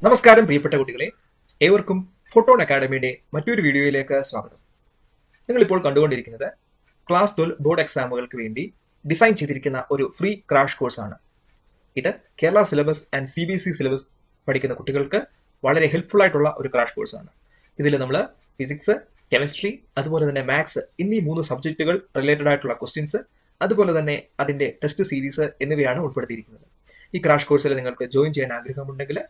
നമസ്കാരം പ്രിയപ്പെട്ട കുട്ടികളെ, ഏവർക്കും ഫോട്ടോൺ അക്കാഡമിയുടെ മറ്റൊരു വീഡിയോയിലേക്ക് സ്വാഗതം. നിങ്ങളിപ്പോൾ കണ്ടുകൊണ്ടിരിക്കുന്നത് ക്ലാസ് 12 ബോർഡ് എക്സാമുകൾക്ക് വേണ്ടി ഡിസൈൻ ചെയ്തിരിക്കുന്ന ഒരു ഫ്രീ ക്രാഷ് കോഴ്സാണ്. ഇത് Kerala syllabus and CBSE syllabus പഠിക്കുന്ന കുട്ടികൾക്ക് വളരെ ഹെൽപ്ഫുൾ ആയിട്ടുള്ള ഒരു ക്രാഷ് കോഴ്സാണ്. ഇതിൽ നമ്മൾ ഫിസിക്സ്, കെമിസ്ട്രി, അതുപോലെ തന്നെ മാത്സ് എന്നീ 3 സബ്ജക്റ്റുകൾ റിലേറ്റഡ് ആയിട്ടുള്ള ക്വസ്റ്റ്യൻസ്, അതുപോലെ തന്നെ അതിന്റെ ടെസ്റ്റ് സീരീസ് എന്നിവയാണ് ഉൾപ്പെടുത്തിയിരിക്കുന്നത്. ഈ ക്രാഷ് കോഴ്സിൽ നിങ്ങൾക്ക് ജോയിൻ ചെയ്യാൻ ആഗ്രഹമുണ്ടെങ്കിൽ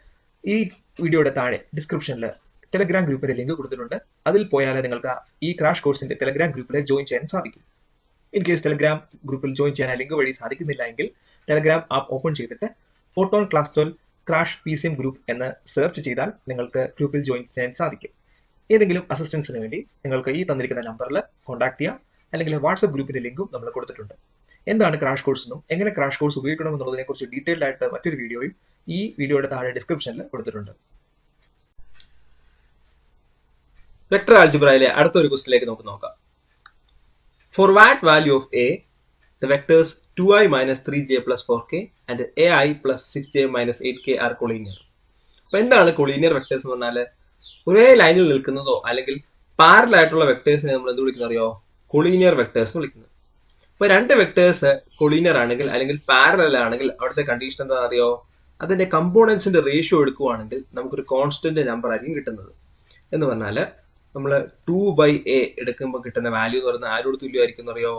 ഈ വീഡിയോയുടെ താഴെ ഡിസ്ക്രിപ്ഷനിൽ ടെലഗ്രാം ഗ്രൂപ്പിന്റെ ലിങ്ക് കൊടുത്തിട്ടുണ്ട്. അതിൽ പോയാൽ നിങ്ങൾക്ക് ഈ ക്രാഷ് കോഴ്സിന്റെ ടെലഗ്രാം ഗ്രൂപ്പിൽ ജോയിൻ ചെയ്യാൻ സാധിക്കും. ഇൻ കേസ് ടെലഗ്രാം ഗ്രൂപ്പിൽ ജോയിൻ ചെയ്യാൻ ലിങ്ക് വഴി സാധിക്കുന്നില്ല എങ്കിൽ ടെലഗ്രാം ആപ്പ് ഓപ്പൺ ചെയ്തിട്ട് photon class 12 crash PCM group എന്ന് സെർച്ച് ചെയ്താൽ നിങ്ങൾക്ക് ഗ്രൂപ്പിൽ ജോയിൻ ചെയ്യാൻ സാധിക്കും. ഏതെങ്കിലും അസിസ്റ്റൻസിന് വേണ്ടി നിങ്ങൾക്ക് ഈ തന്നിരിക്കുന്ന നമ്പറിൽ കോൺടാക്ട് ചെയ്യാം, അല്ലെങ്കിൽ വാട്സ്ആപ്പ് ഗ്രൂപ്പിന്റെ ലിങ്കും നമ്മൾ കൊടുത്തിട്ടുണ്ട്. എന്താണ് ക്രാഷ് കോഴ്സ് എന്നും എങ്ങനെ ക്രാഷ് കോഴ്സ് ഉപയോഗിക്കണമെന്നുള്ളതിനെ കുറിച്ച് ഡീറ്റെയിൽഡ് ആയിട്ട് മറ്റൊരു വീഡിയോയും ഈ വീഡിയോയുടെ താഴെ ഡിസ്ക്രിപ്ഷനിൽ കൊടുത്തിട്ടുണ്ട്. വെക്ടർ ആൽജിബ്രയിലെ അടുത്തൊരു ക്വസ്റ്റിലേക്ക് നമുക്ക് നോക്കാം. For what value of a, the vectors 2i minus 3j plus 4k and ai plus 6j minus 8k are collinear. അപ്പൊ എന്താണ് കൊളീനിയർ വെക്ടേഴ്സ് എന്ന് പറഞ്ഞാൽ ഒരേ ലൈനിൽ നിൽക്കുന്നതോ അല്ലെങ്കിൽ പാരലൽ ആയിട്ടുള്ള വെക്ടേഴ്സിനെ നമ്മൾ എന്ത് വിളിക്കുന്ന അറിയോ? കൊളീനിയർ വെക്ടേഴ്സ് എന്ന് വിളിക്കുന്നത്. ഇപ്പൊ രണ്ട് വെക്ടേഴ്സ് കൊളീനിയർ ആണെങ്കിൽ അല്ലെങ്കിൽ പാരലൽ ആണെങ്കിൽ അവിടുത്തെ കണ്ടീഷൻ എന്താ അറിയോ? അതിന്റെ കമ്പോണൻസിന്റെ റേഷ്യോ എടുക്കുവാണെങ്കിൽ നമുക്കൊരു കോൺസ്റ്റന്റ് നമ്പർ ആയിരിക്കും കിട്ടുന്നത്. എന്ന് പറഞ്ഞാൽ നമ്മൾ 2/a എടുക്കുമ്പോൾ കിട്ടുന്ന വാല്യൂ എന്ന് പറയുന്നത് ആരോട് തുല്യമായിരിക്കും അറിയോ?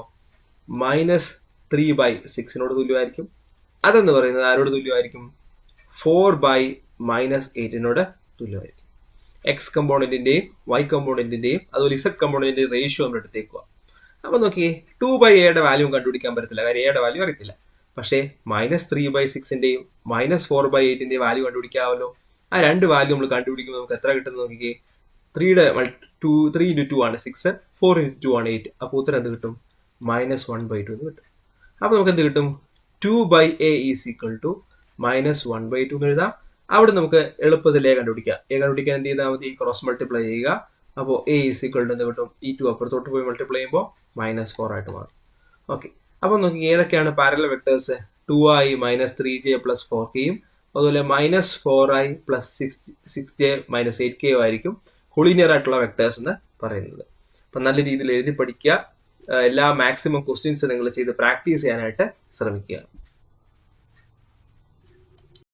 -3/6 തുല്യമായിരിക്കും. അതെന്ന് പറയുന്നത് ആരോട് തുല്യമായിരിക്കും? 4/-8 തുല്യമായിരിക്കും. എക്സ് കമ്പോണന്റിന്റെയും വൈ കമ്പോണന്റിന്റെയും അതുപോലെ ഇസഡ് കമ്പോണന്റിന്റെയും റേഷ്യോ നമ്മൾ എടുത്തേക്കുക. അപ്പൊ നോക്കിയേ, 2/aയുടെ വാല്യൂ കണ്ടുപിടിക്കാൻ പറ്റത്തില്ല, കാര്യം എയുടെ വാല്യൂ അറിയത്തില്ല. പക്ഷേ -3/6ന്റെയും -4/8ന്റെയും വാല്യൂ കണ്ടുപിടിക്കാമല്ലോ. ആ രണ്ട് വാല്യൂ നമ്മൾ കണ്ടുപിടിക്കുമ്പോൾ നമുക്ക് എത്ര കിട്ടുന്നത് നോക്കിക്കേ. 3 × 2 ആണ് 6, 4 × 2 ആണ് 8. അപ്പോൾ ഉത്തരം എന്ത് കിട്ടും? -1/2 എന്ന് കിട്ടും. അപ്പൊ നമുക്ക് എന്ത് കിട്ടും? 2/a = -1/2 എന്ന് എഴുതാം. അവിടെ നമുക്ക് എളുപ്പത്തിൽ a കണ്ടുപിടിക്കാം. കണ്ടുപിടിക്കാൻ എന്ത് ചെയ്താൽ മതി? ക്രോസ് മൾട്ടിപ്ലൈ ചെയ്യുക. അപ്പോൾ a = എന്ത് കിട്ടും? ഈ 2 അപ്പുറത്തോട്ട് പോയി മൾട്ടിപ്ലൈ ചെയ്യുമ്പോൾ -4 ആയിട്ട് മാറും. ഓക്കെ, അപ്പൊ നോക്കി ഏതൊക്കെയാണ് പാരലൽ വെക്ടേഴ്സ്? 2i - 3j + 4kയും അതുപോലെ -4i + 6j - 8k ആയിരിക്കും കൊളീനിയർ ആയിട്ടുള്ള വെക്ടേഴ്സ് എന്ന് പറയുന്നത്. അപ്പൊ നല്ല രീതിയിൽ എഴുതി പഠിക്കുക. എല്ലാ മാക്സിമം ക്വസ്റ്റ്യൻസ് നിങ്ങൾ ചെയ്ത് പ്രാക്ടീസ് ചെയ്യാനായിട്ട് ശ്രമിക്കുക.